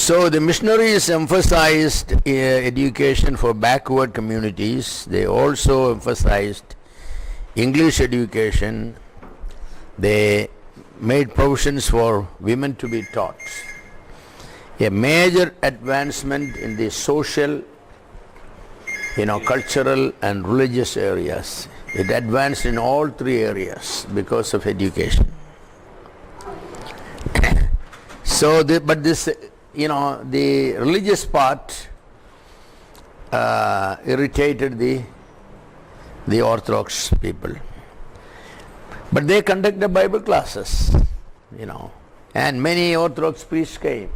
So the missionaries emphasized education for backward communities. They also emphasized English education. They made provisions for women to be taught. A major advancement in the social, cultural and religious areas. It advanced in all three areas because of education. So, the religious part irritated the Orthodox people. But they conducted Bible classes, and many Orthodox priests came,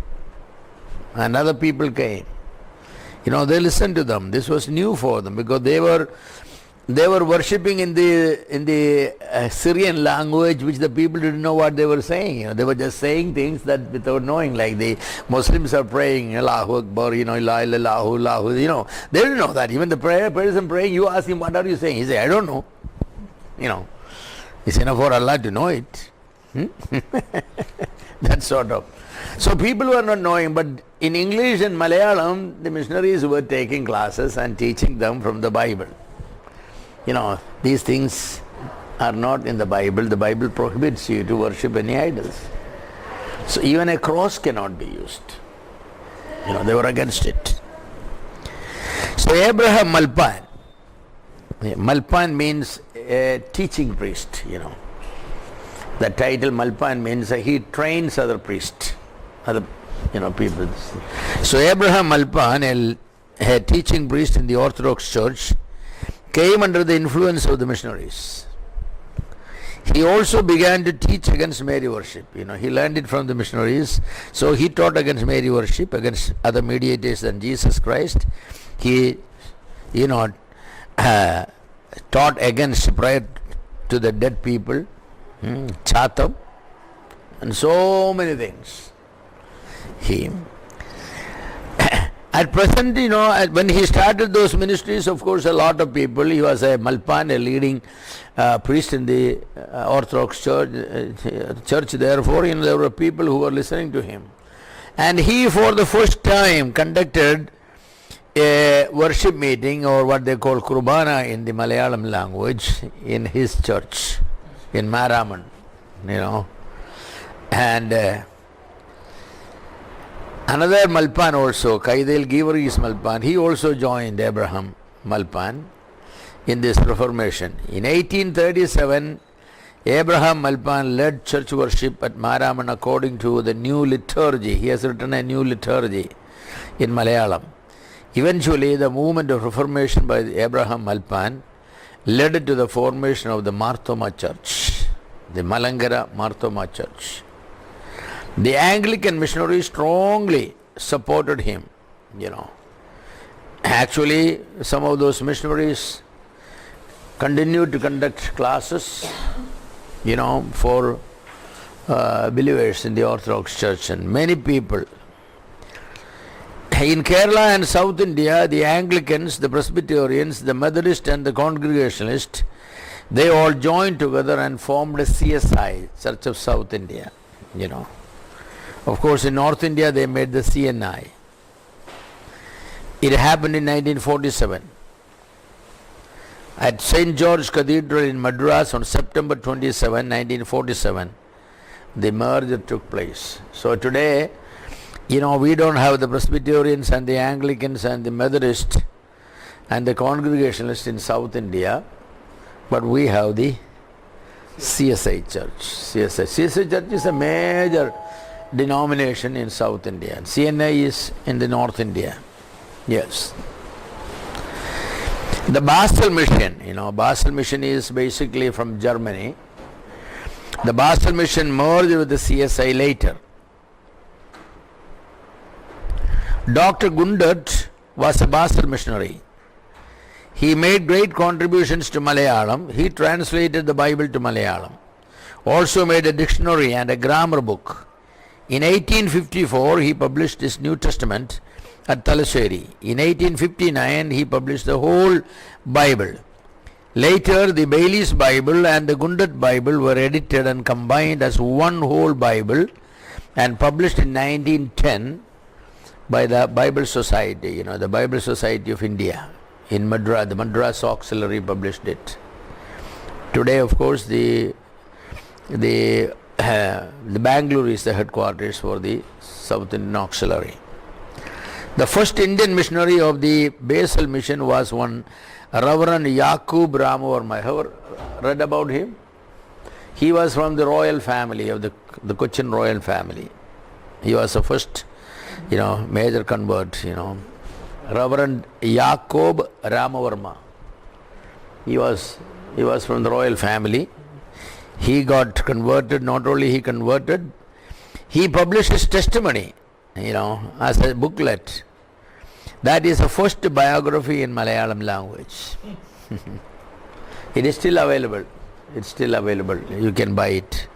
and other people came. They listened to them. This was new for them because they were worshipping in the Syrian language, which the people didn't know what they were saying. They were just saying things that without knowing, like the Muslims are praying, Allahu Akbar, Ilah illallahu, Allahu, they didn't know that. Even the person praying, you ask him, what are you saying? He says, I don't know. It's enough for Allah to know it. That sort of. So people were not knowing, but in English and Malayalam, the missionaries were taking classes and teaching them from the Bible. These things are not in the Bible. The Bible prohibits you to worship any idols. So even a cross cannot be used. They were against it. So Abraham Malpan. Malpan means a teaching priest, The title Malpan means he trains other priests, other people. So Abraham Malpan, a teaching priest in the Orthodox Church, came under the influence of the missionaries. He also began to teach against Mary worship. He learned it from the missionaries. So he taught against Mary worship, against other mediators than Jesus Christ. He, taught against prayer to the dead people, chatam, and so many things. At present, when he started those ministries, of course, a lot of people, he was a Malpan, a leading priest in the Orthodox church. Therefore, there were people who were listening to him. And he, for the first time, conducted a worship meeting, or what they call Kurbana in the Malayalam language, in his church, in Maraman, And another Malpan also, Kaidel Givaris Malpan, he also joined Abraham Malpan in this Reformation. In 1837, Abraham Malpan led church worship at Maraman according to the new liturgy. He has written a new liturgy in Malayalam. Eventually, the movement of Reformation by Abraham Malpan led to the formation of the Marthoma Church, the Malangara Marthoma Church. The Anglican missionaries strongly supported him, Actually, some of those missionaries continued to conduct classes, for believers in the Orthodox Church, and many people. In Kerala and South India, the Anglicans, the Presbyterians, the Methodists and the Congregationalists, they all joined together and formed a CSI, Church of South India, Of course, in North India, they made the CNI. It happened in 1947. At St. George Cathedral in Madras on September 27, 1947, the merger took place. So today, we don't have the Presbyterians and the Anglicans and the Methodists and the Congregationalists in South India, but we have the CSI Church. CSI Church is a major denomination in South India, and CNI is in the North India. Yes. The Basel Mission, Basel Mission is basically from Germany. The Basel Mission merged with the CSI later. Dr. Gundert was a Basel missionary. He made great contributions to Malayalam. He translated the Bible to Malayalam. Also made a dictionary and a grammar book. In 1854, he published his New Testament at Talassery. In 1859, he published the whole Bible. Later, the Bailey's Bible and the Gundert Bible were edited and combined as one whole Bible and published in 1910. by the Bible Society, the Bible Society of India in Madras. The Madras Auxiliary published it. Today, of course, the Bangalore is the headquarters for the South Indian Auxiliary. The first Indian missionary of the Basel mission was one Reverend Yakub Ramavarma. Have read about him? He was from the royal family of the Cochin royal family. He was the first, major convert. Reverend Yakub Ramavarma. He was from the royal family. He got converted. Not only he converted, he published his testimony, as a booklet. That is the first biography in Malayalam language. It is still available. It's still available. You can buy it.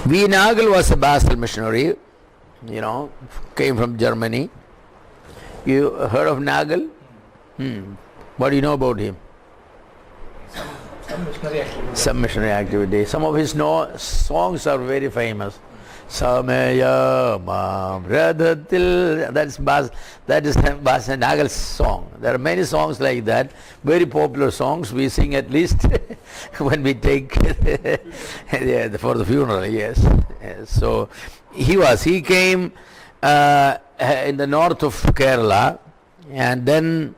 V. Nagel was a Basel missionary, came from Germany. You heard of Nagel? What do you know about him? Some missionary activity. Some of his songs are very famous. Samaya Radhatil. That is Bas Nagel's song. There are many songs like that, very popular songs. We sing at least when we take for the funeral. Yes. So he came in the north of Kerala, and then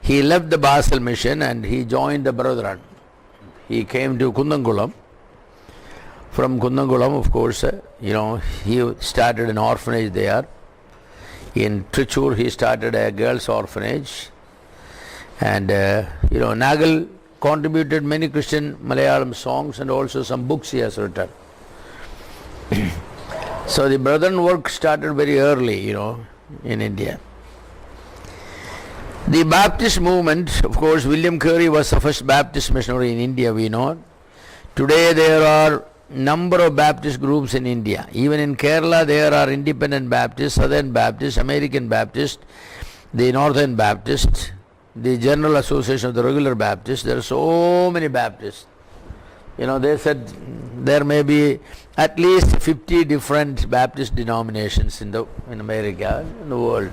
he left the Basel mission and he joined the brethren. He came to Kundangulam. From Kundangulam, of course, he started an orphanage there. In Trichur, he started a girls' orphanage. And, Nagel contributed many Christian Malayalam songs and also some books he has written. So the brethren work started very early, in India. The Baptist movement, of course, William Carey was the first Baptist missionary in India, we know. Today there are number of Baptist groups in India. Even in Kerala there are Independent Baptist, Southern Baptist, American Baptist, the Northern Baptist, the General Association of the Regular Baptists. There are so many Baptists. They said there may be at least 50 different Baptist denominations in America, in the world.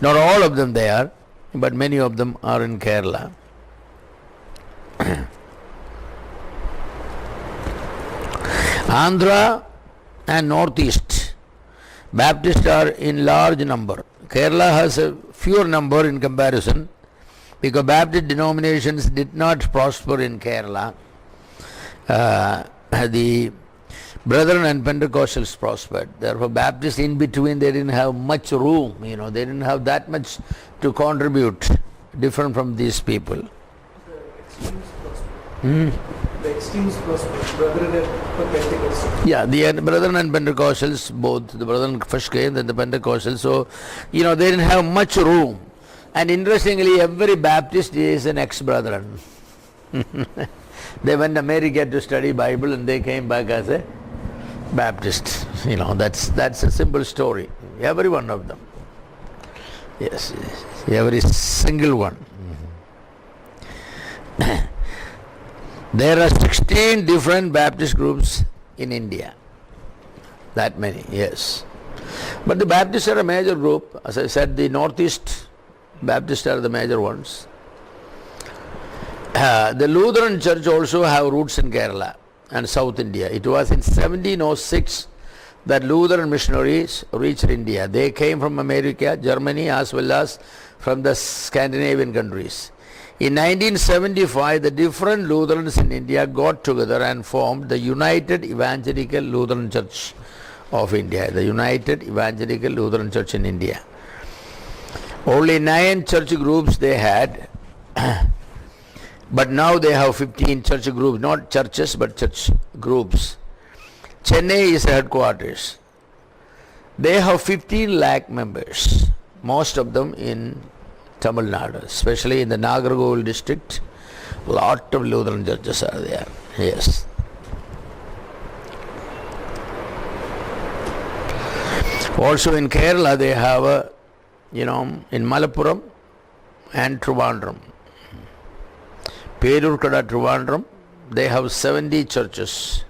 Not all of them there, but many of them are in Kerala. Andhra and Northeast Baptists are in large number. Kerala has a fewer number in comparison because Baptist denominations did not prosper in Kerala. The Brethren and Pentecostals prospered. Therefore, Baptists in between, they didn't have much room. They didn't have that much to contribute, different from these people. The extremes prospered, Brethren and Pentecostals. Yeah, the Brethren and Pentecostals, both. The Brethren first came, then the Pentecostals. So, they didn't have much room. And interestingly, every Baptist is an ex-Brethren. They went to America to study Bible and they came back as a Baptist. That's a simple story. Every one of them. Yes, every single one. There are 16 different Baptist groups in India. That many, yes. But the Baptists are a major group. As I said, the Northeast Baptists are the major ones. The Lutheran Church also have roots in Kerala and South India. It was in 1706 that Lutheran missionaries reached India. They came from America, Germany, as well as from the Scandinavian countries. In 1975, the different Lutherans in India got together and formed the United Evangelical Lutheran Church of India. The United Evangelical Lutheran Church in India. Only 9 church groups they had, but now they have 15 church groups, not churches but church groups. Chennai is the headquarters. They have 15 lakh members, most of them in Tamil Nadu, especially in the Nagarjuna district. Lot of Lutheran churches are there. Yes. Also in Kerala they have in Malappuram and Trivandrum. Perurkada, Trivandrum, they have 70 churches.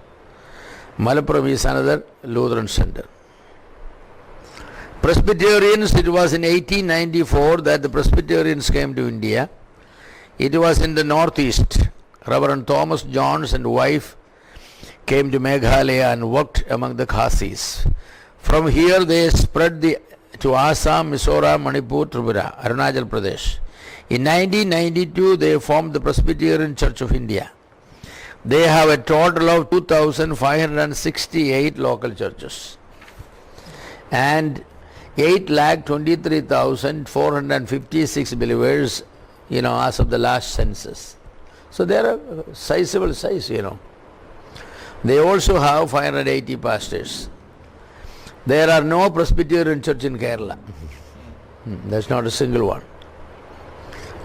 Malappuram is another Lutheran center. Presbyterians, it was in 1894 that the Presbyterians came to India. It was in the northeast. Reverend Thomas Johns and wife came to Meghalaya and worked among the Khasis. From here they spread to Assam, Mizoram, Manipur, Tripura, Arunachal Pradesh. In 1992 they formed the Presbyterian Church of India. They have a total of 2,568 local churches and 8,23,456 believers, as of the last census. So they are a sizable size, They also have 580 pastors. There are no Presbyterian church in Kerala. There's not a single one.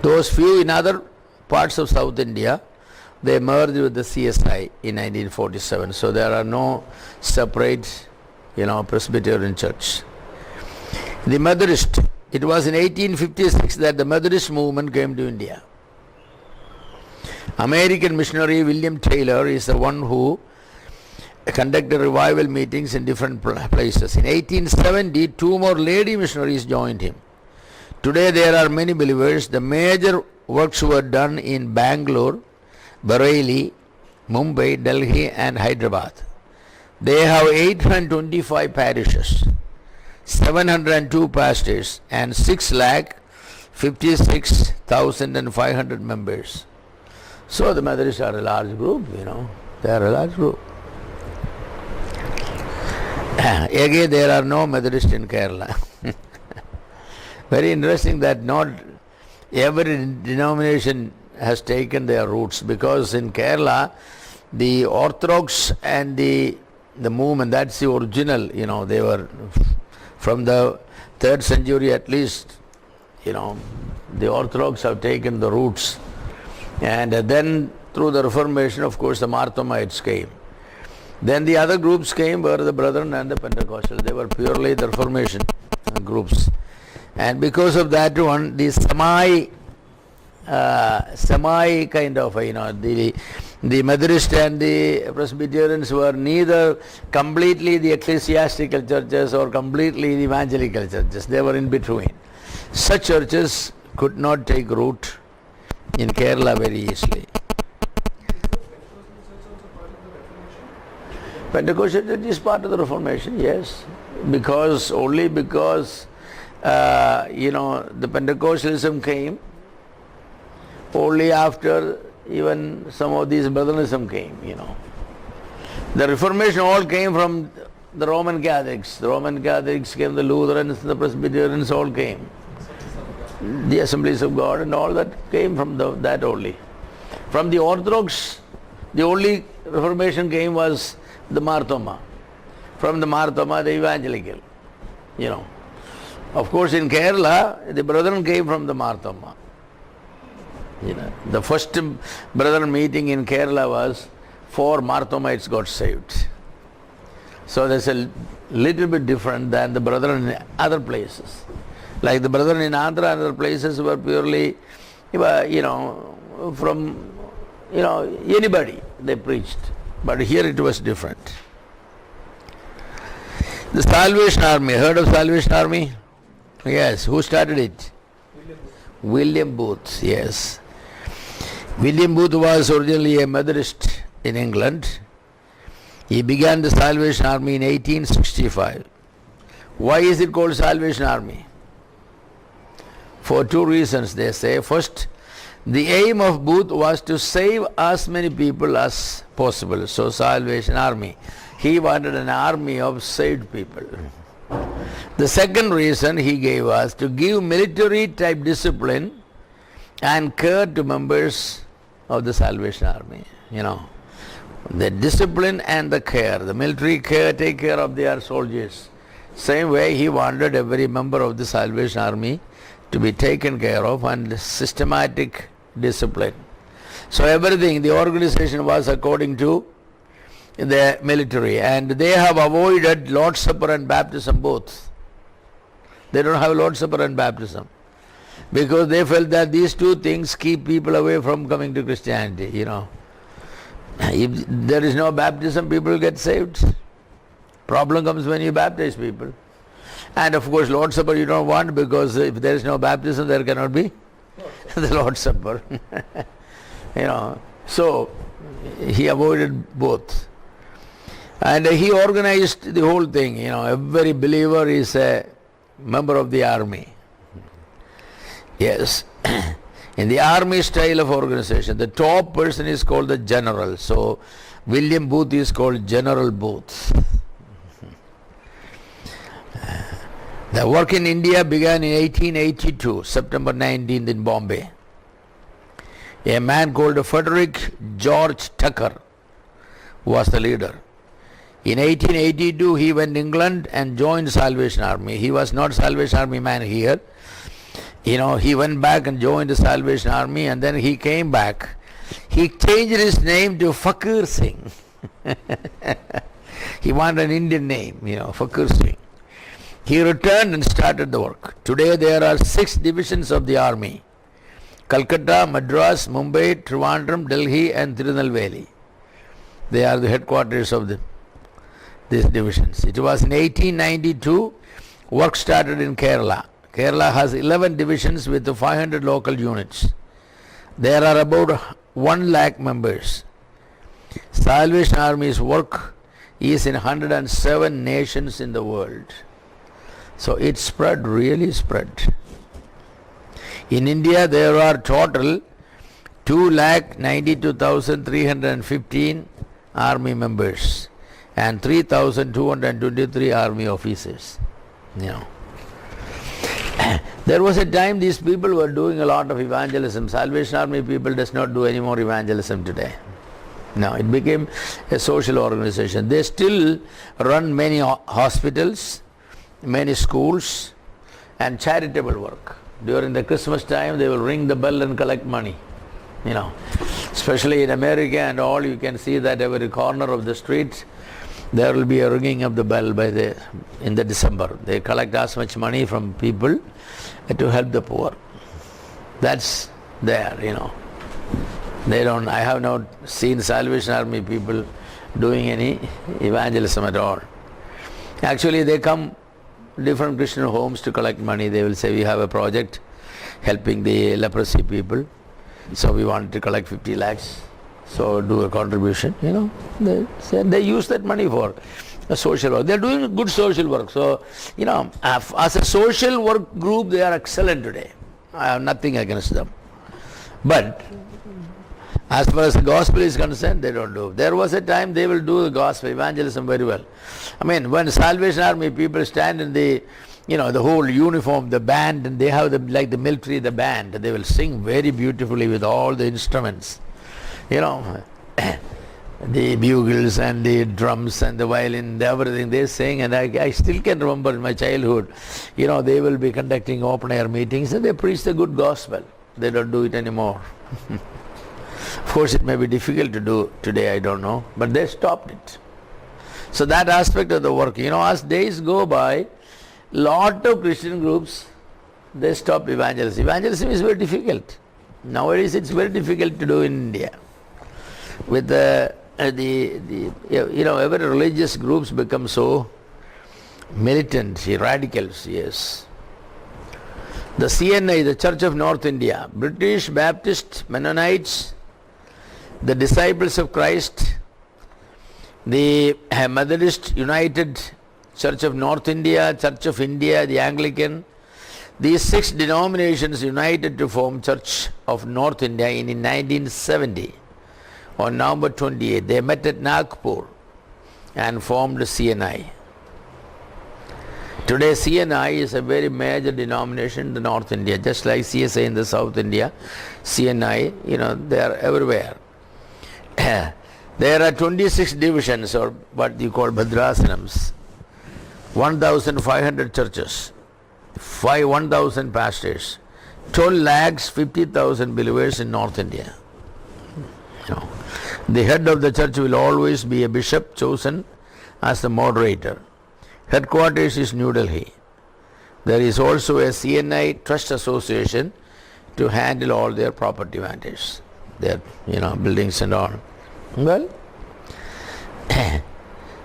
Those few in other parts of South India, they merged with the CSI in 1947. So there are no separate, Presbyterian church. The Methodist, it was in 1856 that the Methodist movement came to India. American missionary William Taylor is the one who conducted revival meetings in different places. In 1870, 2 more lady missionaries joined him. Today there are many believers. The major works were done in Bangalore, Bareilly, Mumbai, Delhi and Hyderabad. They have 825 parishes, 702 pastors and 6,56,500 members. So the Methodists are a large group, they are a large group. Again, there are no Methodists in Kerala. Very interesting that not every denomination has taken their roots, because in Kerala, the Orthodox and the movement, that's the original, they were from the 3rd century at least, the Orthodox have taken the roots. And then through the Reformation, of course, the Marthomites came. Then the other groups came were the Brethren and the Pentecostal. They were purely the Reformation groups. And because of that one, the semi kind of, the Methodist and the Presbyterians were neither completely the ecclesiastical churches or completely the evangelical churches. They were in between. Such churches could not take root in Kerala very easily. Pentecostal church is part of the Reformation, yes, only because the Pentecostalism came only after even some of these Brethrenism came, The Reformation all came from the Roman Catholics. The Roman Catholics came, the Lutherans, the Presbyterians all came. The Assemblies of God and all that came from that only. From the Orthodox, the only Reformation came was the Marthoma. From the Marthoma, the Evangelical. Of course, in Kerala, the Brethren came from the Marthoma. The first Brethren meeting in Kerala was 4 Marthomites got saved. So that's a little bit different than the Brethren in other places. Like the Brethren in Andhra and other places were purely, from, anybody they preached. But here it was different. The Salvation Army, heard of Salvation Army? Yes, who started it? William Booth, yes. William Booth was originally a Methodist in England. He began the Salvation Army in 1865. Why is it called Salvation Army? For 2 reasons, they say. First, the aim of Booth was to save as many people as possible. So Salvation Army. He wanted an army of saved people. The second reason he gave was to give military type discipline and care to members of the Salvation Army. The discipline and the care. The military care, take care of their soldiers. Same way he wanted every member of the Salvation Army to be taken care of and systematic discipline. So everything, the organization was according to the military, and they have avoided Lord's Supper and baptism both. They don't have Lord's Supper and baptism because they felt that these 2 things keep people away from coming to Christianity, If there is no baptism, people get saved. Problem comes when you baptize people. And of course, Lord's Supper you don't want, because if there is no baptism, there cannot be the Lord's Supper. So he avoided both. And he organized the whole thing. Every believer is a member of the army. Yes. In the army style of organization, the top person is called the general. So William Booth is called General Booth. The work in India began in 1882, September 19th in Bombay. A man called Frederick George Tucker was the leader. In 1882, he went to England and joined Salvation Army. He was not Salvation Army man here. He went back and joined the Salvation Army, and then he came back. He changed his name to Fakir Singh. He wanted an Indian name, Fakir Singh. He returned and started the work. Today there are 6 divisions of the army: Calcutta, Madras, Mumbai, Trivandrum, Delhi and Tirunelveli. They are the headquarters of these divisions. It was in 1892, work started in Kerala. Kerala has 11 divisions with 500 local units. There are about 1 lakh members. Salvation Army's work is in 107 nations in the world. So it spread, really spread. In India there are total 2,92,315 army members and 3,223 army officers. There was a time these people were doing a lot of evangelism. Salvation Army people does not do any more evangelism today. Now it became a social organization. They still run many hospitals, many schools and charitable work. During the Christmas time they will ring the bell and collect money. Especially in America and all, you can see that every corner of the street there will be a ringing of the bell in the December. They collect as much money from people to help the poor. That's there, I have not seen Salvation Army people doing any evangelism at all. Actually they come different Christian homes to collect money. They will say, we have a project helping the leprosy people, so we want to collect 50 lakhs. So do a contribution, They use that money for a social work. They are doing good social work. So, as a social work group, they are excellent today. I have nothing against them. But as far as the gospel is concerned, they don't do. There was a time they will do the gospel, evangelism very well. When Salvation Army people stand in the whole uniform, the band, and they have like the military, the band, they will sing very beautifully with all the instruments. The bugles and the drums and the violin, everything they sing, and I still can remember in my childhood, they will be conducting open air meetings and they preach the good gospel. They don't do it anymore. Of course it may be difficult to do today, I don't know, but they stopped it. So that aspect of the work, as days go by, lot of Christian groups, they stopped evangelism. Evangelism is very difficult. Nowadays it's very difficult to do in India. With every religious groups become so militant, radicals, yes. The CNI, the Church of North India, British Baptist Mennonites, the Disciples of Christ, the Methodist United Church of North India, Church of India, the Anglican, these 6 denominations united to form Church of North India in 1970. On November 28, they met at Nagpur and formed CNI. Today CNI is a very major denomination in the North India, just like CSI in the South India. CNI, they are everywhere. There are 26 divisions, or what you call Bhadrasanams, 1,500 churches, 1,000 pastors, 12 lakhs 50,000 believers in North India. The head of the church will always be a bishop chosen as the moderator. Headquarters is New Delhi. There is also a CNI Trust Association to handle all their property matters, their buildings and all. Well,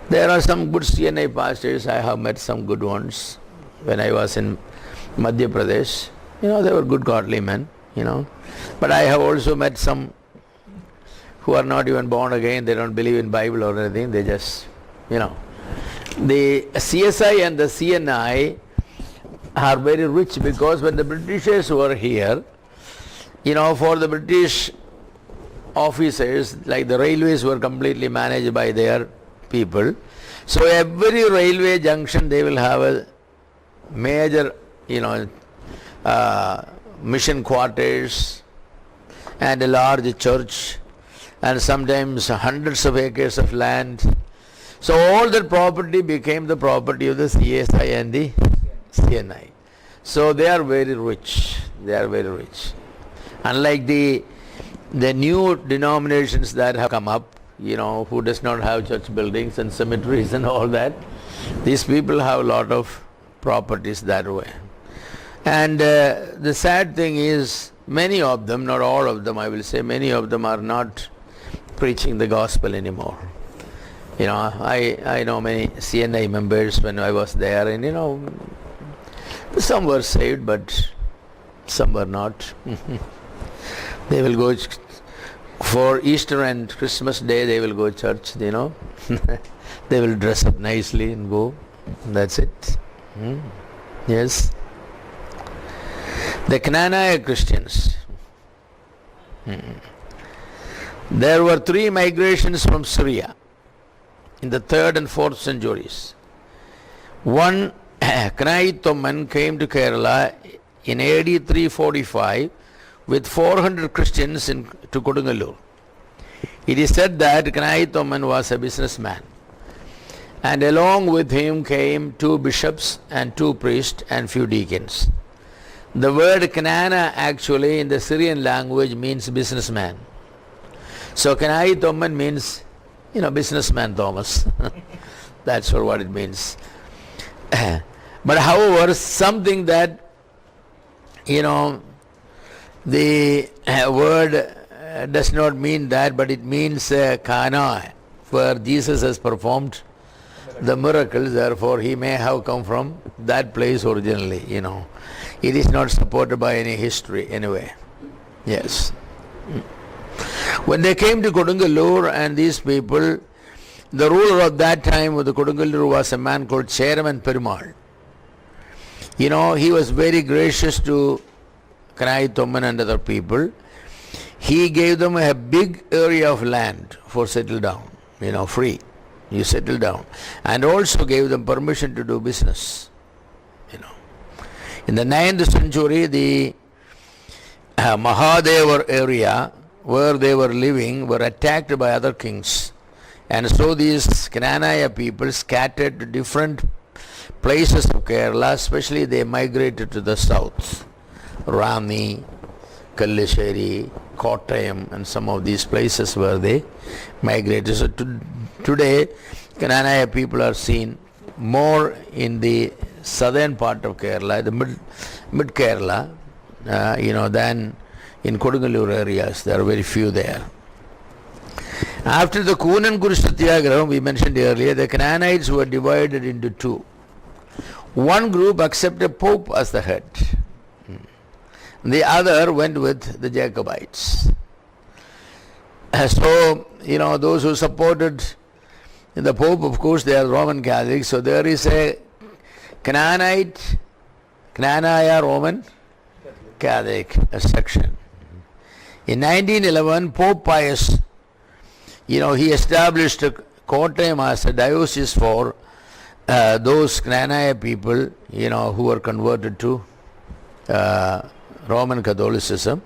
there are some good CNI pastors. I have met some good ones when I was in Madhya Pradesh. They were good godly men, But I have also met some who are not even born again. They don't believe in Bible or anything. They just, The CSI and the CNI are very rich because when the Britishers were here, for the British officers, like the railways were completely managed by their people. So every railway junction they will have a major, mission quarters and a large church and sometimes hundreds of acres of land. So all that property became the property of the CSI and the CNI. So they are very rich. They are very rich. Unlike the new denominations that have come up, who does not have church buildings and cemeteries and all that, these people have a lot of properties that way. And the sad thing is, many of them, not all of them I will say, many of them are not preaching the gospel anymore. I know many CNI members when I was there, and some were saved, but some were not. They will go for Easter and Christmas Day, they will go to church, They will dress up nicely and go. That's it. Yes. The Canaanite Christians. There were 3 migrations from Syria in the 3rd and 4th centuries. One Canaanite came to Kerala in AD 345 with 400 Christians to Kodungalur. It is said that Canaanite was a businessman, and along with him came 2 bishops and 2 priests and few deacons. The word Kanana actually in the Syrian language means businessman. So Canaanite means, businessman Thomas. That's what it means. But however, something that, the word does not mean that, but it means Cana, where Jesus has performed the miracles, therefore he may have come from that place originally, It is not supported by any history anyway. Yes. When they came to Kodungalur and these people, the ruler of that time of the Kodungalur was a man called Chairman Perumal. He was very gracious to Canaanite and other people. He gave them a big area of land for settle down, free. You settle down. And also gave them permission to do business. In the 9th century, the Mahadevar area where they were living were attacked by other kings. And so these Canaanite people scattered to different places of Kerala, especially they migrated to the south. Rani, Kallisheri, Kottayam, and some of these places where they migrated. So today, Canaanite people are seen more in the southern part of Kerala, the mid Kerala, than in Kodungalur areas. There are very few there. After the Kuru Satyagraha we mentioned earlier, the Canaanites were divided into 2. One group accepted Pope as the head. The other went with the Jacobites. So, those who supported the Pope, of course, they are Roman Catholics. So there is a Canaanite Roman Catholic section. In 1911, Pope Pius, he established Kottayam as a diocese for those Canaanite people, who were converted to Roman Catholicism,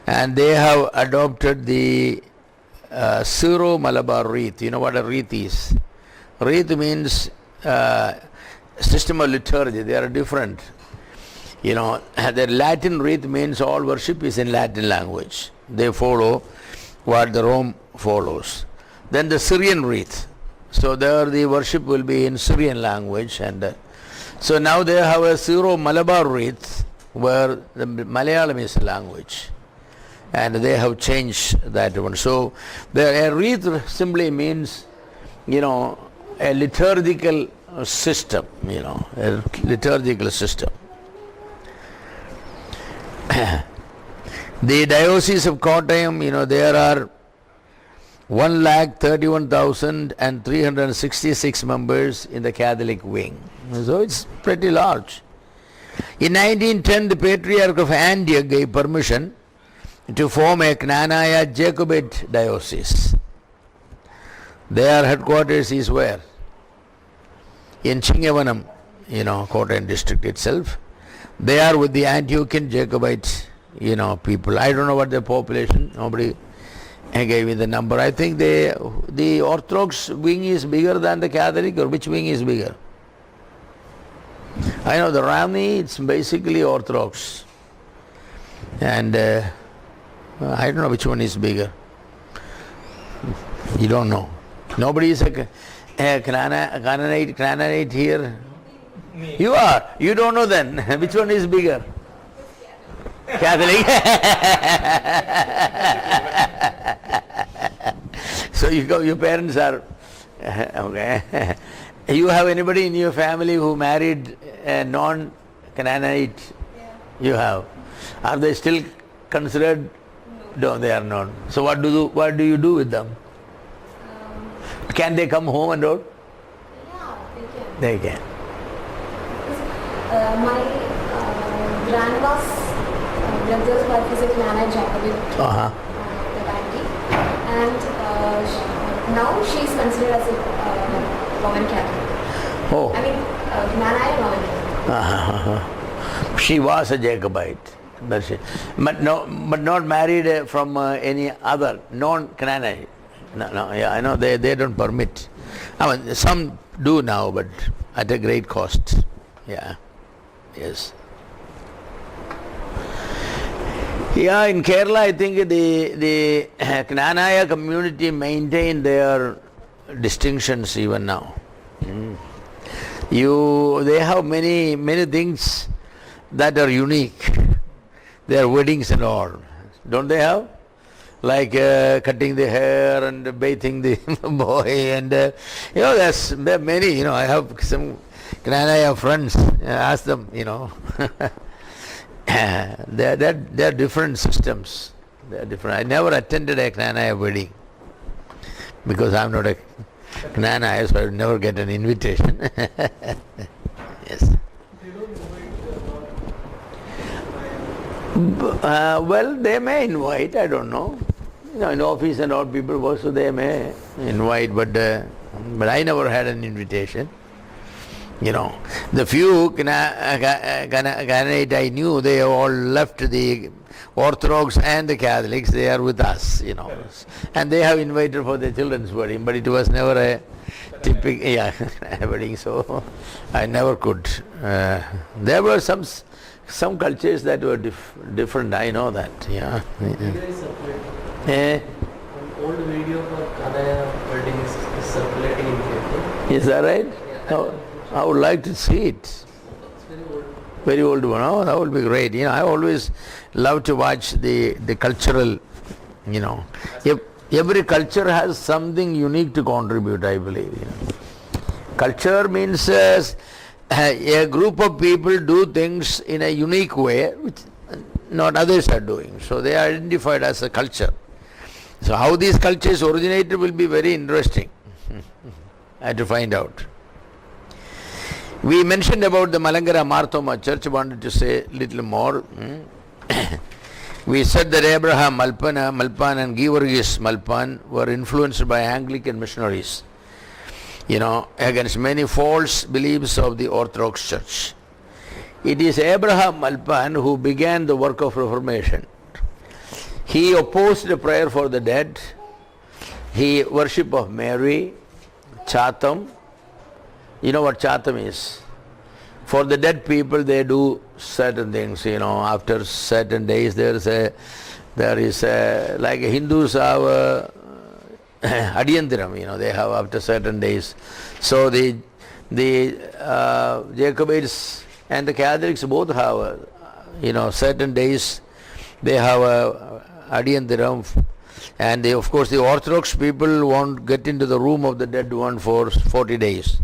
and they have adopted the Syro-Malabar wreath. You know what a wreath is? Wreath means system of liturgy. They are different. The Latin wreath means all worship is in Latin language. They follow what the Rome follows. Then the Syrian wreath. So there the worship will be in Syrian language, and so now they have a Syro-Malabar wreath where the Malayalam is a language. and they have changed that one. So a wreath simply means, a liturgical system, a liturgical system. The Diocese of Kottayam, there are 131,366 members in the Catholic wing. So it's pretty large. In 1910, the Patriarch of Antioch gave permission to form a Knanaya Jacobite diocese. Their headquarters is where? In Chingavanam, Kottayam district itself. They are with the Antiochian Jacobite, people. I don't know what their population, nobody gave me the number. I think the Orthodox wing is bigger than the Catholic, or which wing is bigger? I know the Rami, it's basically Orthodox. And I don't know which one is bigger. You don't know. Nobody is a Canaanite here. Me. You are. You don't know then. Which one is bigger? Catholic. So your parents are okay. You have anybody in your family who married a non-Canaanite? Yeah. You have. Are they still considered? No, they are not. So what do you do with them? Can they come home and all? Yeah, they can. My grandma's brother's wife is a Knanaya Jacobite auntie, and now she is considered as a Roman Catholic. Oh. I mean, Knanaya Roman Catholic. She was a Jacobite, but not married from any other non-Canaanite. No, yeah, I know they don't permit. I mean, some do now, but at a great cost. Yeah, yes. Yeah, in Kerala, I think the Knanaya community maintain their distinctions even now. They have many things that are unique. Their weddings and all, don't they have? Like cutting the hair and bathing the boy, and there are many. I have some Knanaya friends. Ask them. They're different systems. They're different. I never attended a Knanaya wedding because I'm not a Knanaya, so I would never get an invitation. Yes. Well, they may invite, I don't know. In office and all people work, so they may invite, but I never had an invitation. The few Canaanite I knew, they all left the Orthodox and the Catholics. They are with us, and they have invited for their children's wedding, but it was never a typical wedding, so I never could. There were some cultures that were different. I know that. Yeah. An old video for Knanaya wedding is circulating in paper. Is that right? Yeah. I would like to see it. It's very old. Very old one. Oh, that would be great. I always love to watch the cultural. Every culture has something unique to contribute, I believe. Culture means a group of people do things in a unique way which not others are doing. So they are identified as a culture. So how these cultures originated will be very interesting. I had to find out. We mentioned about the Malangara Marthoma Church. Wanted to say a little more. We said that Abraham Malpan and Georgius Malpan were influenced by Anglican missionaries, against many false beliefs of the Orthodox Church. It is Abraham Malpan who began the work of Reformation. He opposed the prayer for the dead, he worship of Mary, Chatham. You know what Chatham is? For the dead people, they do certain things. After certain days, there is like Hindus have Adiyantiram. They have after certain days. So the Jacobites and the Catholics both have certain days. They have Adiyantiram. And of course the Orthodox people won't get into the room of the dead one for 40 days.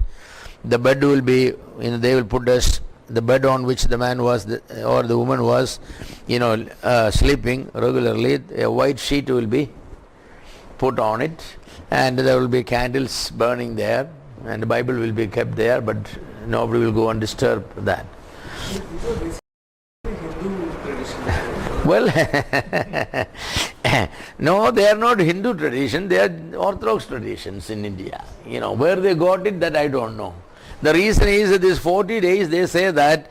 The bed will be, they will put the bed on which the man was or the woman was, sleeping regularly. A white sheet will be put on it, and there will be candles burning there, and the Bible will be kept there, but nobody will go and disturb that. Well, no, they are not Hindu tradition, they are Orthodox traditions in India. Where they got it, that I don't know. The reason is that these 40 days, they say that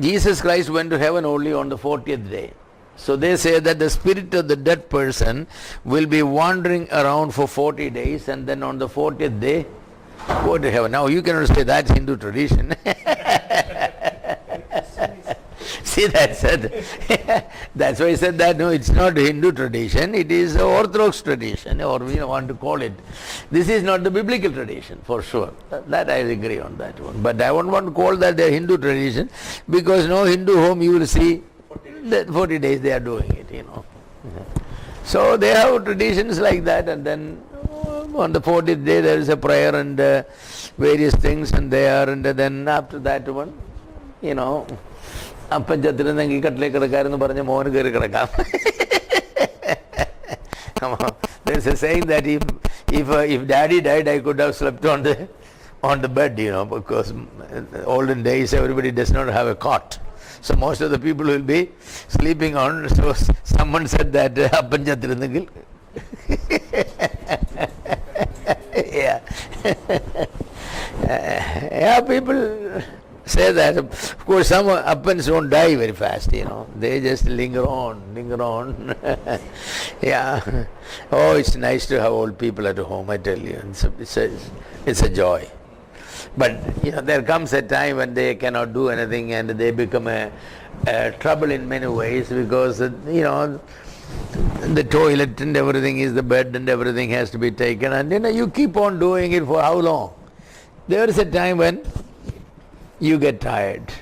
Jesus Christ went to heaven only on the 40th day. So they say that the spirit of the dead person will be wandering around for 40 days, and then on the 40th day, go to heaven. Now you cannot say that's Hindu tradition. See, that's why I said that no, it's not Hindu tradition, it is Orthodox tradition, or we want to call it. This is not the biblical tradition, for sure. That I agree on that one. But I won't want to call that a Hindu tradition, because no Hindu home you will see that 40 days they are doing it, So they have traditions like that, and then on the 40th day there is a prayer and various things, and then after that one, അപ്പം ചത്തിരുന്നെങ്കിൽ കട്ടിലേക്ക് കിടക്കാരെന്ന് പറഞ്ഞ മോന് കയറി കിടക്കാം. There's a saying that if daddy died, I could have slept on the bed, because olden days everybody does not have a cot. So most of the people will be sleeping on. So someone said that appan chattirunengil. Yeah. Yeah, people say that. Of course, some appans don't die very fast, They just linger on. Yeah. Oh, it's nice to have old people at home, I tell you. It's a joy. But, there comes a time when they cannot do anything, and they become a trouble in many ways, because, the toilet and everything is the bed and everything has to be taken, and you keep on doing it for how long? There is a time when you get tired.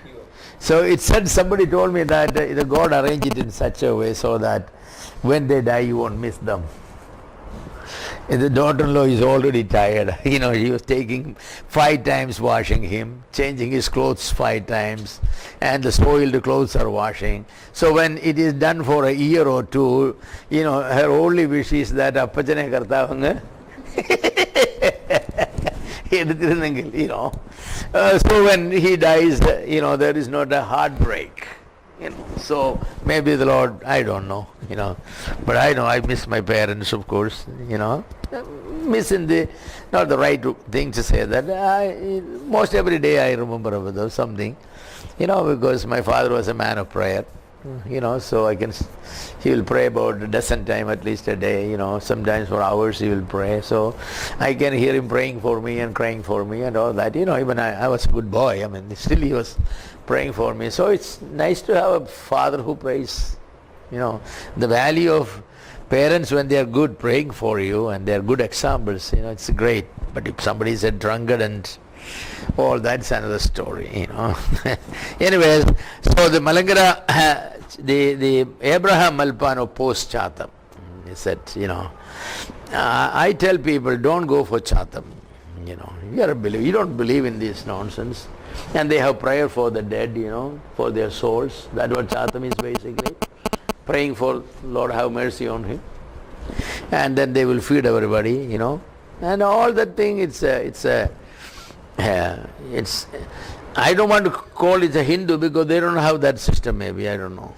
So it said, somebody told me that the God arranged it in such a way so that when they die you won't miss them. And the daughter-in-law is already tired. He was taking 5 times washing him, changing his clothes 5 times, and the soiled clothes are washing. So when it is done for a year or two, her only wish is that appachane kartavanga. So when he dies, there is not a heartbreak. So maybe the Lord, I don't know, but I know I miss my parents, of course, missing not the right thing to say that. Most every day I remember about something, because my father was a man of prayer, so he will pray about a dozen times at least a day, sometimes for hours he will pray. So I can hear him praying for me and crying for me and all that. Even I was a good boy. Still he was praying for me. So it's nice to have a father who prays. The value of parents when they are good praying for you and they are good examples, it's great. But if somebody is a drunkard and all, that's another story, Anyways, so the Malangara, the Abraham Malpan opposed Chatham. He said, I tell people, don't go for Chatham. You are a believer. You don't believe in this nonsense. And they have prayer for the dead, for their souls. That's what Chatham is basically. Praying for Lord have mercy on him. And then they will feed everybody, And all that thing, I don't want to call it a Hindu because they don't have that system, maybe, I don't know.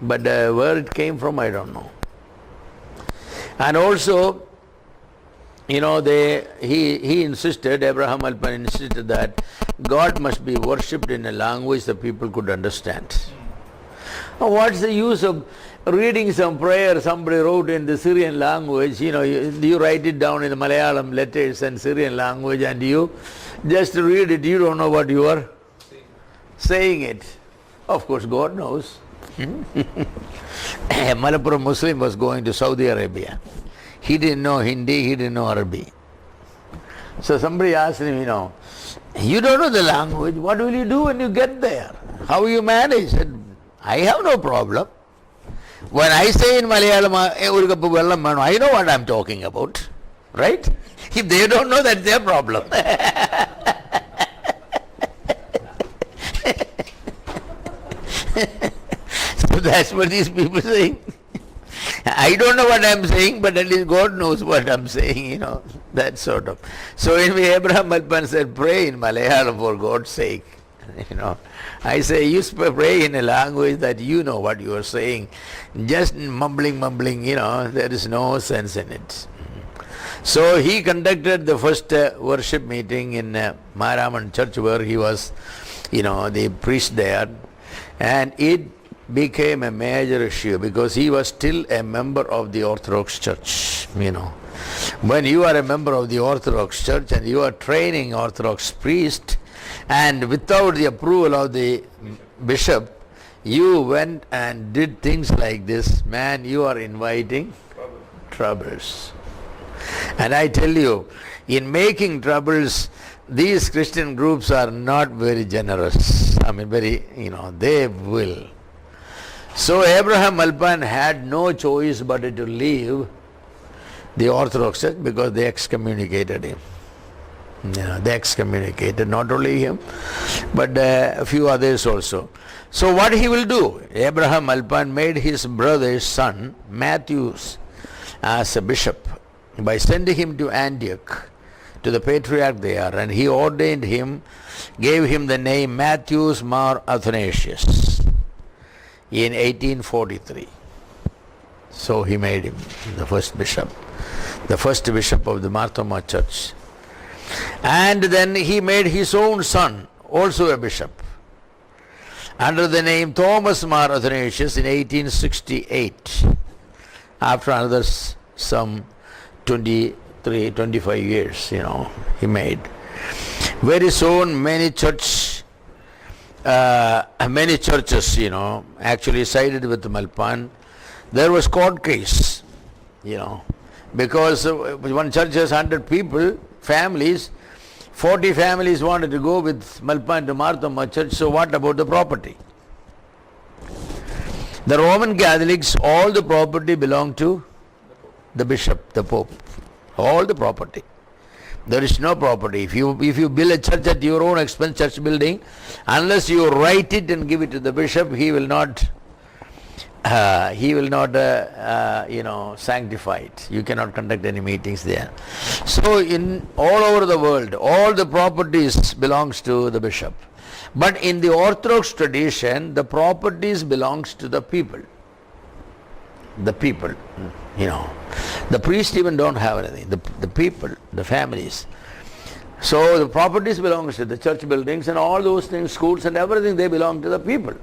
But where it came from, I don't know. And also, he insisted, Abraham Alpan insisted that God must be worshipped in a language that people could understand. What's the use of reading some prayer somebody wrote in the Syrian language, you write it down in the Malayalam letters and Syrian language, and you just read it, you don't know what you are saying it. Of course, God knows. A Malappuram Muslim was going to Saudi Arabia. He didn't know Hindi, he didn't know Arabic. So somebody asked him, you don't know the language, what will you do when you get there? How will you manage? He said, I have no problem. When I say in Malayalam, I know what I'm talking about. Right? If they don't know, that's their problem. So that's what these people saying. I don't know what I'm saying, but at least God knows what I'm saying, that sort of. So anyway, Abraham Malpan said, pray in Malayalam for God's sake. I say, you pray in a language that you know what you are saying. Just mumbling, there is no sense in it. So he conducted the first worship meeting in Maraman church where he was, the priest there. And it became a major issue because he was still a member of the Orthodox Church, When you are a member of the Orthodox Church and you are training Orthodox priest, and without the approval of the bishop, you went and did things like this, man, you are inviting troubles. And I tell you, in making troubles, these Christian groups are not very generous. They will. So Abraham Malpan had no choice but to leave the Orthodox Church because they excommunicated him. They excommunicated not only him, but a few others also. So what he will do? Abraham Malpan made his brother's son, Matthews, as a bishop by sending him to Antioch, to the patriarch there, and he ordained him, gave him the name Matthews Mar Athanasius in 1843. So he made him the first bishop of the Marthoma Church. And then he made his own son also a bishop under the name Thomas Mar Athanasius in 1868, after another some 25 years, he made. Very soon many churches, actually sided with Malpan. There was court case, because one church has 100 people, families, 40 families wanted to go with Malpan to Marthoma Church, so what about the property? The Roman Catholics, all the property belonged to the bishop, the pope, all the property. There is no property. If you build a church at your own expense, church building, unless you write it and give it to the bishop, he will not sanctify it. You cannot conduct any meetings there. So in all over the world, all the properties belongs to the bishop. But in the Orthodox tradition, the properties belongs to the people. The people, The priests even don't have anything. The people, the families. So the properties belongs to the church buildings and all those things, schools and everything, they belong to the people.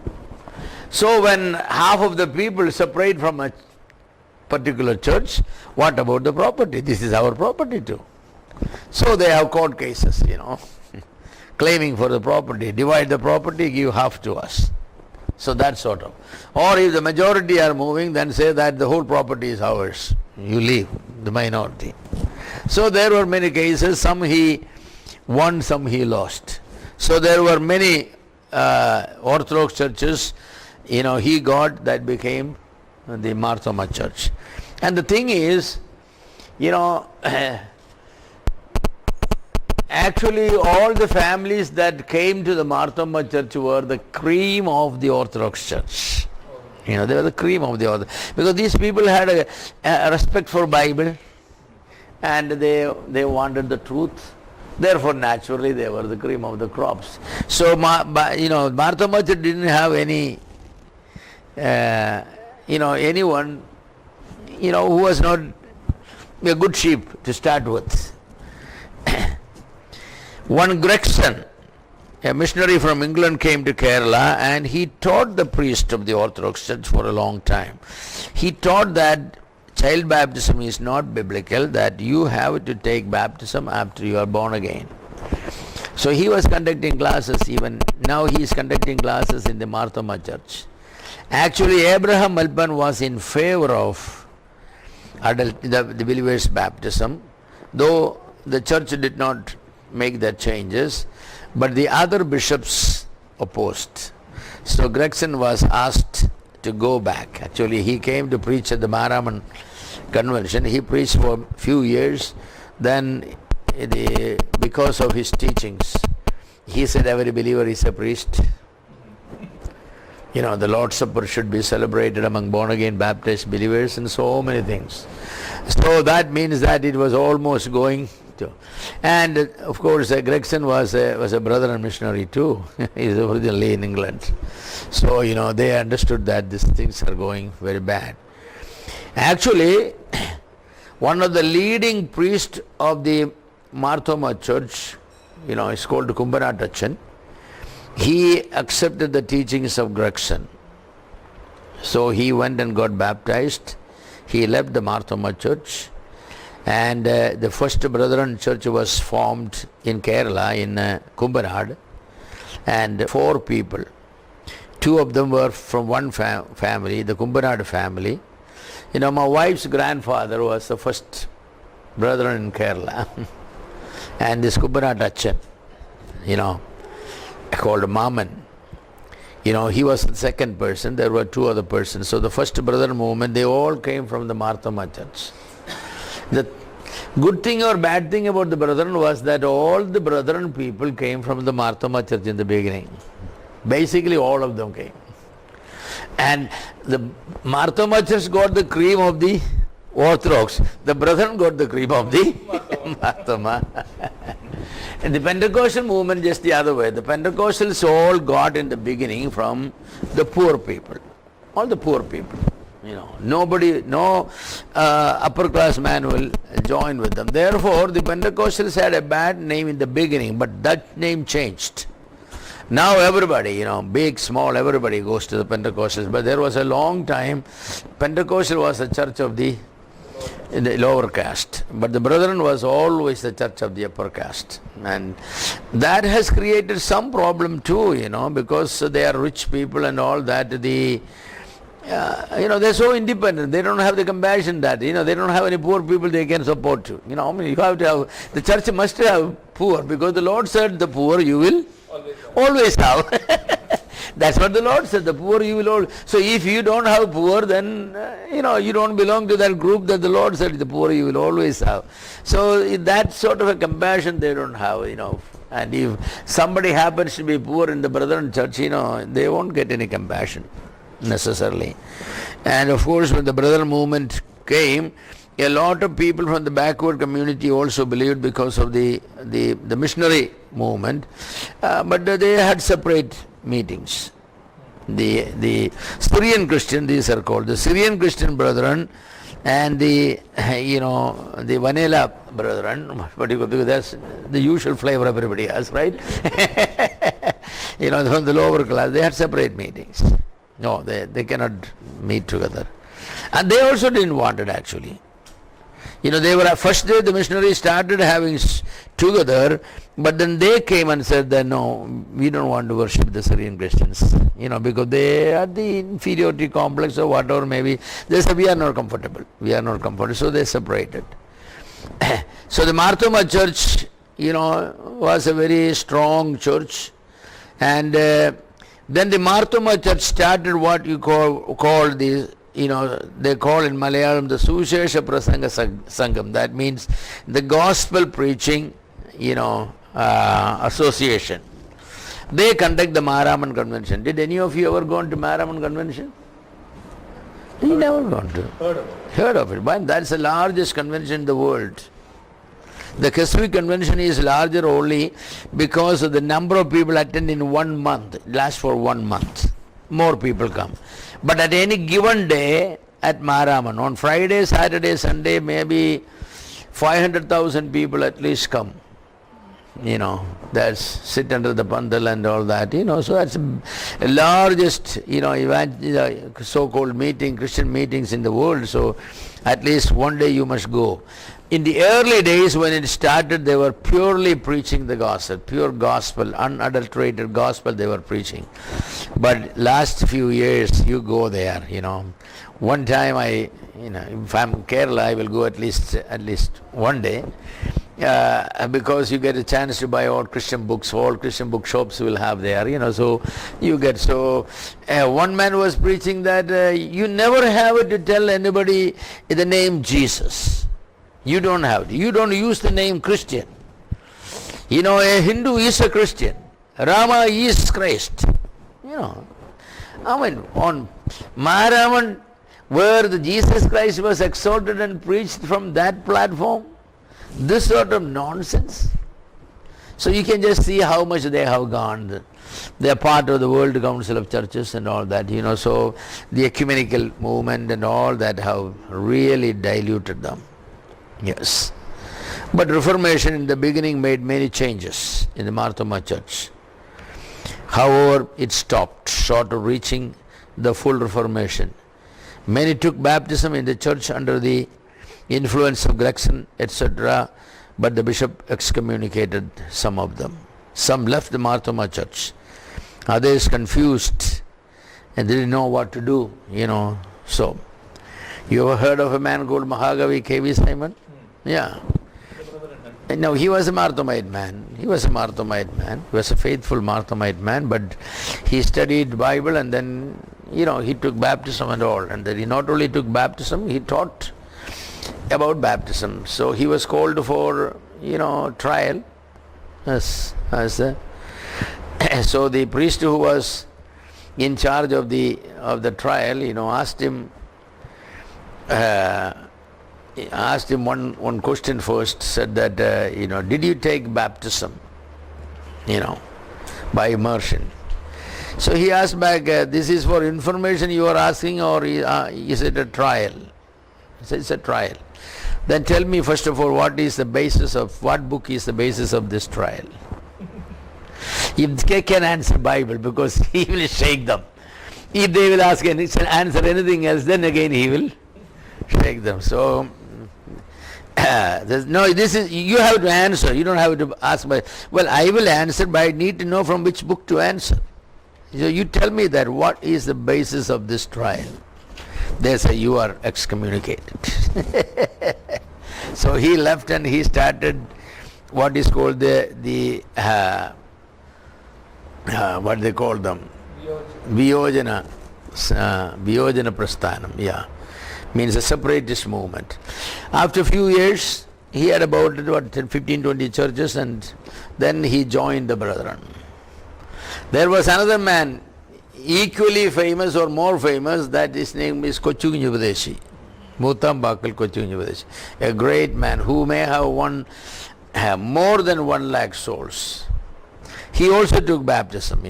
So when half of the people separate from a particular church, what about the property? This is our property too. So they have court cases, claiming for the property. Divide the property, give half to us. So that sort of. Or if the majority are moving, then say that the whole property is ours. You leave, the minority. So there were many cases. Some he won, some he lost. So there were many Orthodox churches, he got, that became the Marthoma Church. And the thing is, actually all the families that came to the Marthoma Church were the cream of the Orthodox Church. They were the cream of the Orthodox. Because these people had a respect for Bible and they wanted the truth. Therefore, naturally, they were the cream of the crops. So, Marthoma Church didn't have any anyone, who was not a good sheep to start with. One Gregson, a missionary from England, came to Kerala and he taught the priest of the Orthodox Church for a long time. He taught that child baptism is not biblical, that you have to take baptism after you are born again. So he was conducting classes, even now he is conducting classes in the Marthoma Church. Actually, Abraham Malpan was in favor of the believer's baptism, though the church did not make that changes, but the other bishops opposed. So Gregson was asked to go back. Actually, he came to preach at the Maharaman convention. He preached for a few years. Then, because of his teachings, he said every believer is a priest. The Lord's Supper should be celebrated among born-again baptized believers and so many things. So that means that it was almost going to. And of course, Gregson was a brother and missionary too. He is originally in England. So, they understood that these things are going very bad. Actually, one of the leading priests of the Marthoma church, is called Kumbaratachan. He accepted the teachings of Gregson. So he went and got baptized. He left the Marthoma church. And the first Brethren church was formed in Kerala, in Kumbanad. And 4 people. 2 of them were from one family, the Kumbanad family. My wife's grandfather was the first Brethren in Kerala. And this Kumbaratachan, called Maman. He was the second person. There were 2 other persons. So the first Brethren movement, they all came from the Marthoma church. The good thing or bad thing about the Brethren was that all the Brethren people came from the Marthoma church in the beginning. Basically all of them came. And the Marthoma church got the cream of the Orthodox. The Brethren got the cream of the Marthoma. And the Pentecostal movement just the other way. The Pentecostals all got in the beginning from the poor people. All the poor people. Nobody, no upper class man will join with them. Therefore, the Pentecostals had a bad name in the beginning, but that name changed. Now everybody, big, small, everybody goes to the Pentecostals. But there was a long time, Pentecostal was the church of the lower caste. But the Brethren was always the church of the upper caste. And that has created some problem too, because they are rich people and all that. They're so independent. They don't have the compassion that, they don't have any poor people they can support you. You have to have, the church must have poor, because the Lord said the poor you will always have. That's what the Lord said, the poor you will always. So if you don't have poor, then, you don't belong to that group that the Lord said the poor you will always have. So that sort of a compassion they don't have, And if somebody happens to be poor in the Brethren church, they won't get any compassion necessarily. And of course, when the Brethren movement came, a lot of people from the backward community also believed because of the missionary movement, but they had separate meetings. The Syrian Christian, these are called the Syrian Christian Brethren, and the Vanilla Brethren, because that's the usual flavor everybody has, right? From the lower class, they had separate meetings. No, they cannot meet together. And they also didn't want it actually. They were, first day the missionaries started having together, but then they came and said that no, we don't want to worship the Syrian Christians, because they had the inferiority complex or whatever maybe. They said we are not comfortable. So they separated. So the Marthoma church, was a very strong church. And then the Marthoma church started what you call the, they call in Malayalam the Sushesha Prasanga Sangam. That means the gospel preaching, association. They conduct the Maharaman convention. Did any of you ever gone to Maharaman convention? You never gone to? Heard of it. But that's the largest convention in the world. The Keswick convention is larger only because of the number of people attend in 1 month. It lasts for 1 month. More people come. But at any given day at Maharaman, on Friday, Saturday, Sunday, maybe 500,000 people at least come. That's sit under the pandal and all that, so that's the largest, so-called meeting, Christian meetings in the world. So at least one day you must go. In the early days when it started, they were purely preaching the gospel, pure gospel, unadulterated gospel they were preaching. But last few years, you go there, One time if I'm in Kerala, I will go at least one day. because you get a chance to buy all Christian books. All Christian bookshops will have there, so you get. So one man was preaching that you never have to tell anybody the name Jesus. You don't have to. You don't use the name Christian. A Hindu is a Christian. Rama is Christ. On Maharaman, where the Jesus Christ was exalted and preached from that platform, this sort of nonsense. So you can just see how much they have gone. They are part of the World Council of Churches and all that, so the ecumenical movement and all that have really diluted them. Yes. But Reformation in the beginning made many changes in the Marthoma Church. However, it stopped short of reaching the full Reformation. Many took baptism in the church under the influence of Gregson, etc., but the bishop excommunicated some of them. Some left the Marthoma Church. Others confused and didn't know what to do, So, you ever heard of a man called Mahagavi K.V. Simon? Yeah. No, he was a Marthomite man. He was a faithful Marthomite man, but he studied Bible and then, he took baptism and all. And then he not only took baptism, he taught about baptism. So he was called for, trial. So the priest who was in charge of the trial, asked him one question first, said that, did you take baptism, by immersion? So he asked back, this is for information you are asking, or is it a trial? He said, it's a trial. Then tell me first of all, what book is the basis of this trial? If they can answer Bible, because he will shake them. If they will answer anything else, then again he will shake them. So, you have to answer. You don't have to ask I will answer, but I need to know from which book to answer. So you tell me that what is the basis of this trial? They say you are excommunicated. So he left and he started what is called what they call them? Viyojana Prasthanam, means a separatist movement. After a few years, he had about 15-20 churches, and then he joined the brethren. There was another man, equally famous or more famous, that his name is Kochugunjupadeshi, Mutambakal Kochugunjupadeshi, a great man who may have won more than 1 lakh souls. He also took baptism,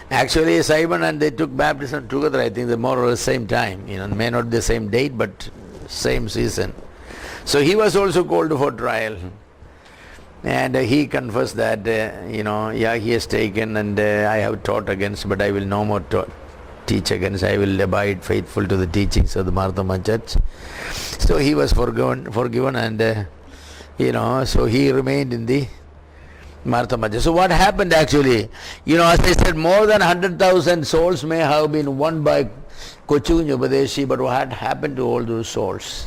Actually, Simon and they took baptism together, I think, more or less same time, may not be the same date, but same season. So he was also called for trial. And he confessed that, he has taken and I have taught against, but I will no more teach against. I will abide faithful to the teachings of the Marthoma Church. So he was forgiven and, so he remained in the Marthoma Church. So what happened actually, as I said, more than 100,000 souls may have been won by Kochugunjupadeshi, but what happened to all those souls?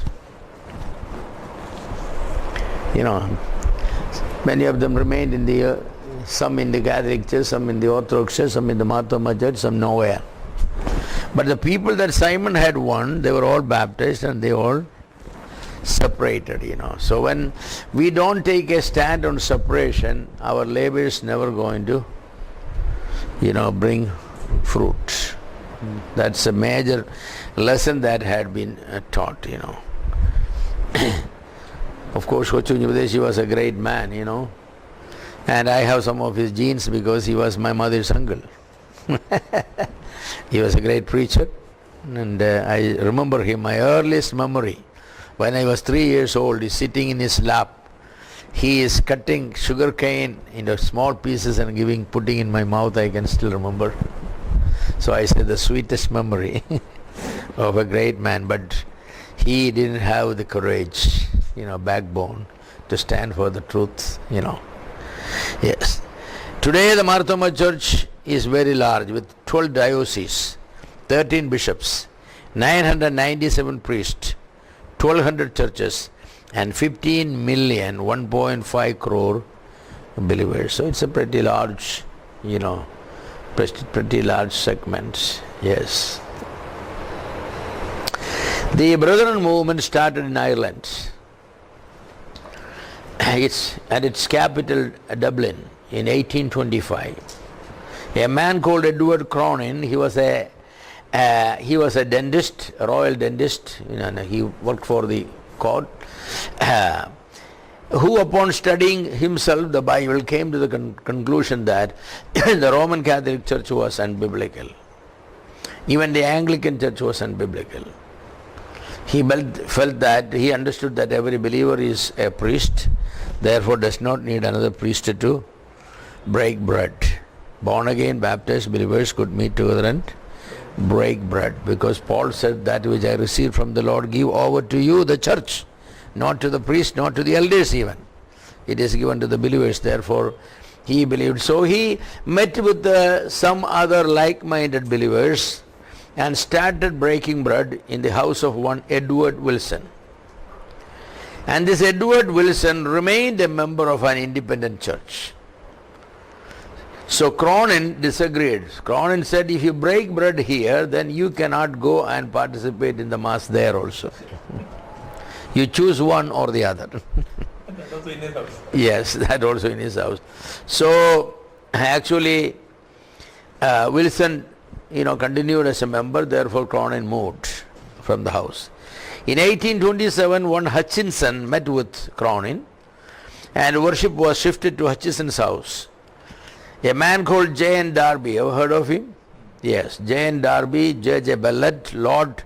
Many of them remained in some in the Catholic Church, some in the Orthodox Church, some in the Marthoma Church, some nowhere. But the people that Simon had won, they were all baptized and they all separated, So when we don't take a stand on separation, our labor is never going to, bring fruit. That's a major lesson that had been taught, Of course, Kochugunjupadeshi was a great man, and I have some of his genes because he was my mother's uncle. He was a great preacher, and I remember him, my earliest memory. When I was 3 years old, he's sitting in his lap. He is cutting sugar cane into small pieces and putting in my mouth. I can still remember. So I said the sweetest memory of a great man, but he didn't have the courage, backbone to stand for the truth, Yes. Today the Marthoma Church is very large with 12 dioceses, 13 bishops, 997 priests, 1200 churches, and 15 million, 1.5 crore believers. So it's a pretty large, pretty large segment. Yes. The Brethren movement started in Ireland. It's at its capital, Dublin, in 1825. A man called Edward Cronin, he was a dentist, a royal dentist. He worked for the court. Who, upon studying himself the Bible, came to the conclusion that the Roman Catholic Church was unbiblical. Even the Anglican Church was unbiblical. He felt that, he understood that every believer is a priest, therefore does not need another priest to break bread. Born again, baptized believers could meet together and break bread, because Paul said, that which I received from the Lord give over to you, the church, not to the priest, not to the elders even. It is given to the believers. Therefore he believed. So he met with some other like-minded believers and started breaking bread in the house of one Edward Wilson. And this Edward Wilson remained a member of an independent church. So Cronin disagreed. Cronin said, if you break bread here, then you cannot go and participate in the mass there also. You choose one or the other. That also in his house. Yes, that also in his house. So actually Wilson continued as a member, therefore Cronin moved from the house. In 1827, one Hutchinson met with Cronin and worship was shifted to Hutchinson's house. A man called J.N. Darby, ever heard of him? Yes, J.N. Darby, J.J. Bellett, Lord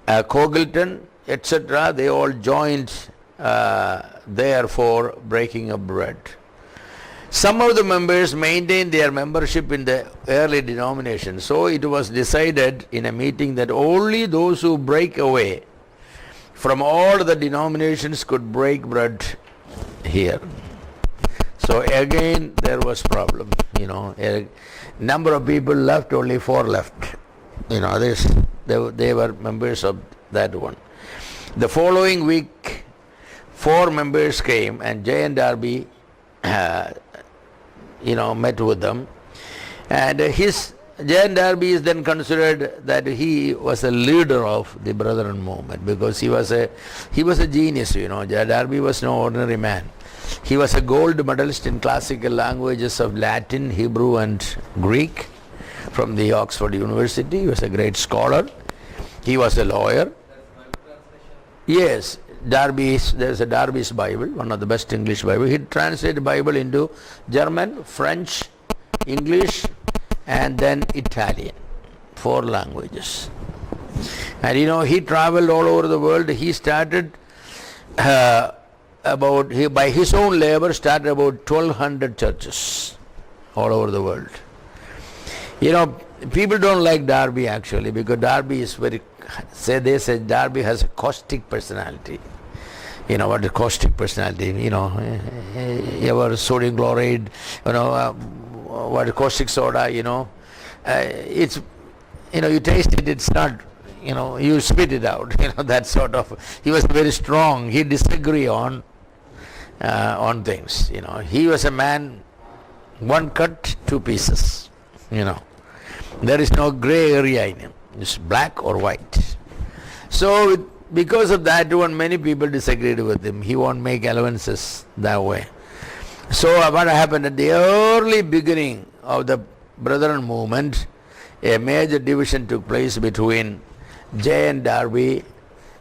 Cogleton, etc. They all joined there for breaking of bread. Some of the members maintained their membership in the early denomination. So it was decided in a meeting that only those who break away from all the denominations could break bread here. So again there was problem. A number of people left, only 4 left. They were members of that one. The following week 4 members came and J.N. Darby met with them, and J.N. Darby is then considered that he was a leader of the Brethren movement, because he was a genius. Darby was no ordinary man. He was a gold medalist in classical languages of Latin, Hebrew and Greek from the Oxford University. He was a great scholar. He was a lawyer. Yes, there's a Darby's Bible, one of the best English Bible. He translated Bible into German, French, English and then Italian, 4 languages. And he traveled all over the world. He started by his own labor started about 1,200 churches all over the world. People don't like Darby actually, because Darby is they say Darby has a caustic personality. What is caustic personality? Ever sodium chloride, what is caustic soda, it's, you taste it, it's not, you spit it out, that sort of. He was very strong. He disagreed on things, He was a man, one cut, 2 pieces, There is no gray area in him. It's black or white. So because of that one, many people disagreed with him. He won't make allowances that way. So what happened at the early beginning of the Brethren movement, a major division took place between J.N. Darby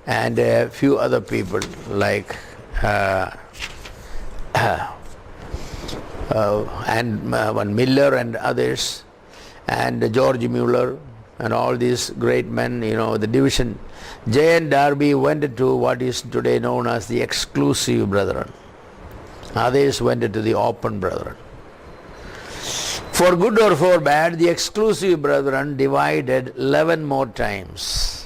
and a few other people like one Miller and others, and George Mueller and all these great men. The division. J.N. Darby went to what is today known as the exclusive brethren. Others went to the open brethren. For good or for bad, the exclusive brethren divided 11 more times.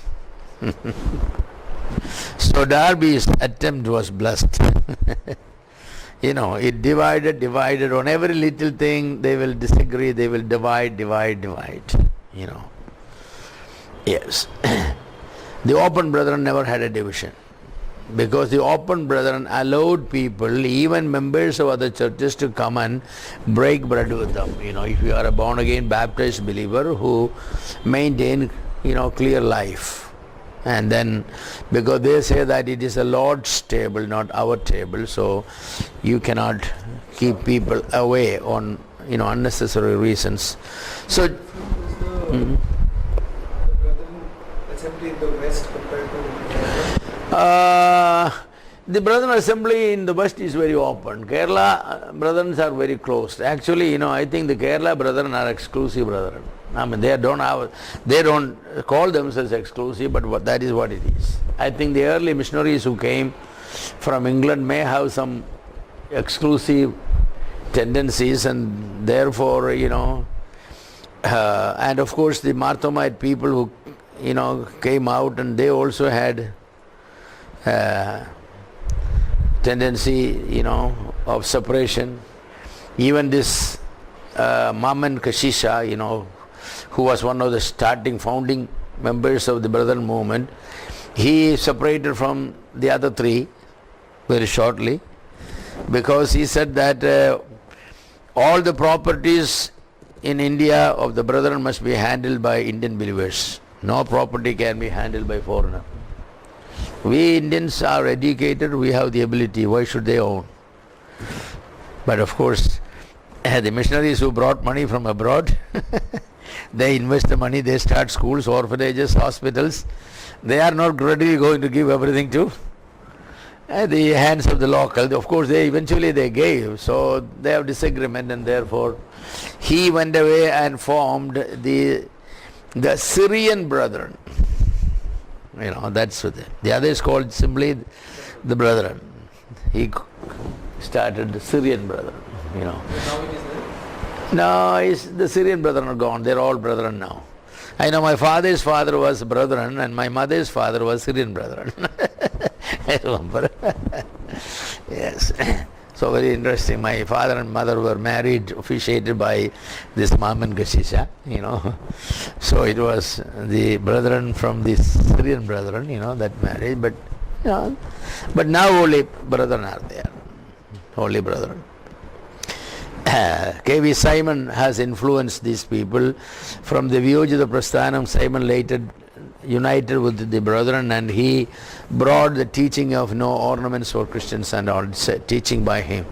So Darby's attempt was blessed. It divided on every little thing. They will disagree, they will divide. Yes. The open brethren never had a division. because the open brethren allowed people, even members of other churches, to come and break bread with them. If you are a born again baptized believer who maintain, clear life. And then, because they say that it is the Lord's table, not our table, so you cannot keep people away on, unnecessary reasons. So, The Brethren Assembly in the West compared to the Brethren Assembly in the West is very open. Kerala Brethren are very closed. Actually, I think the Kerala Brethren are exclusive Brethren. They don't call themselves exclusive, but that is what it is. I think the early missionaries who came from England may have some exclusive tendencies, and therefore, and of course the Marthomite people who, came out, and they also had tendency, of separation. Even this Maman Kashisha, who was one of the founding members of the Brethren movement, he separated from the other three very shortly, because he said that all the properties in India of the Brethren must be handled by Indian believers. No property can be handled by foreigner. We Indians are educated, we have the ability, why should they own? But of course, the missionaries who brought money from abroad, they invest the money, they start schools, orphanages, hospitals. They are not readily going to give everything to the hands of the local. Of course, they gave, so they have disagreement, and therefore he went away and formed the Syrian Brethren. That's what the other is called simply the Brethren. He started the Syrian Brethren. now it is there? No, the Syrian Brethren are gone. They're all Brethren now. I know my father's father was Brethren, and my mother's father was Syrian Brethren. I remember. Yes. So very interesting. My father and mother were married, officiated by this Maman Gashisha, So it was the brethren from the Syrian Brethren, that married. But, but now only brethren are there. Only brethren. K.V. Simon has influenced these people. From the Viyojita Prasthanam, Simon later united with the brethren, and he brought the teaching of no ornaments for Christians and all, teaching by him.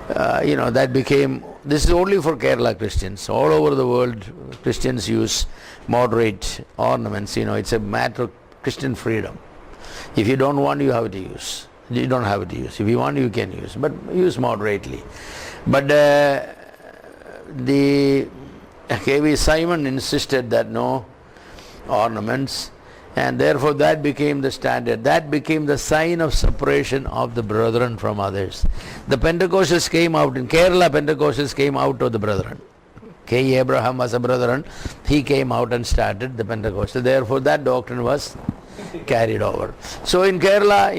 That became, this is only for Kerala Christians. All over the world, Christians use moderate ornaments. It's a matter of Christian freedom. If you don't want, you have to use. You don't have to use. If you want, you can use, but use moderately. But the K.V. Simon insisted that no ornaments, and therefore that became the standard. That became the sign of separation of the brethren from others. The Pentecostals came out, in Kerala Pentecostals came out of the brethren. K. Abraham was a brethren, he came out and started the Pentecostal. Therefore that doctrine was carried over. So in Kerala,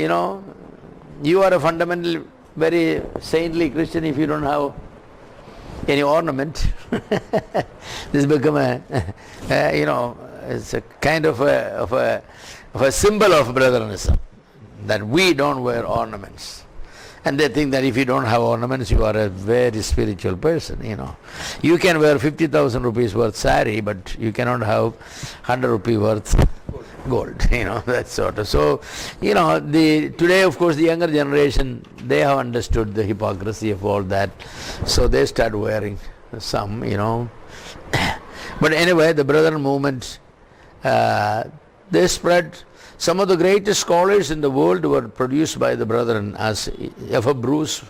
you are a fundamental, very saintly Christian if you don't have any ornament. This become it's a kind of a symbol of brethrenism, that we don't wear ornaments. And they think that if you don't have ornaments, you are a very spiritual person, You can wear 50,000 rupees worth sari, but you cannot have 100 rupee worth gold, that sort of. So, today, of course, the younger generation, they have understood the hypocrisy of all that. So they start wearing some, But anyway, the Brethren movement, they spread. Some of the greatest scholars in the world were produced by the Brethren. As F. Bruce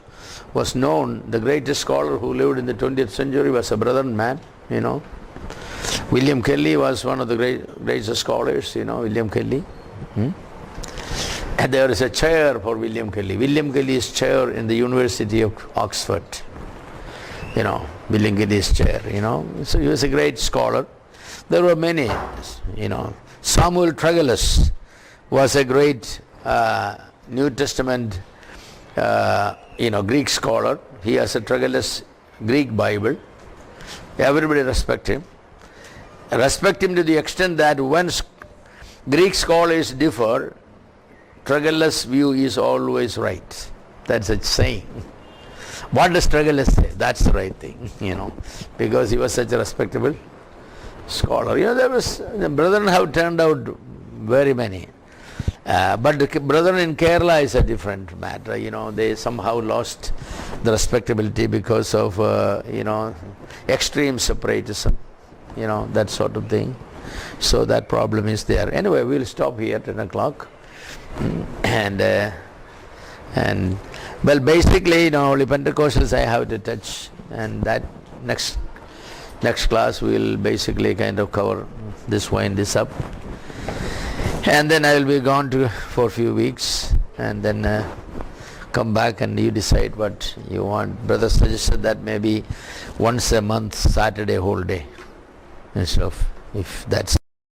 was known, the greatest scholar who lived in the 20th century was a Brethren man, William Kelly was one of the greatest scholars, William Kelly. And there is a chair for William Kelly. William Kelly is chair in the University of Oxford. William Kelly's chair, So he was a great scholar. There were many, Samuel Tregelles was a great New Testament, Greek scholar. He has a Tregelles Greek Bible. Everybody respect him. Respect him to the extent that when Greek scholars differ, struggleless view is always right. That's a saying. What does struggleless say? That's the right thing, because he was such a respectable scholar. The brethren have turned out very many. But the brethren in Kerala is a different matter. They somehow lost the respectability because of, extreme separatism, that sort of thing. So that problem is there. Anyway, we'll stop here at 10 o'clock. And well, basically, only Pentecostals I have to touch, and that next class we'll basically kind of cover this, wind this up. And then I will be gone for a few weeks, and then come back and you decide what you want. Brother suggested that maybe once a month, Saturday whole day, instead of, if that's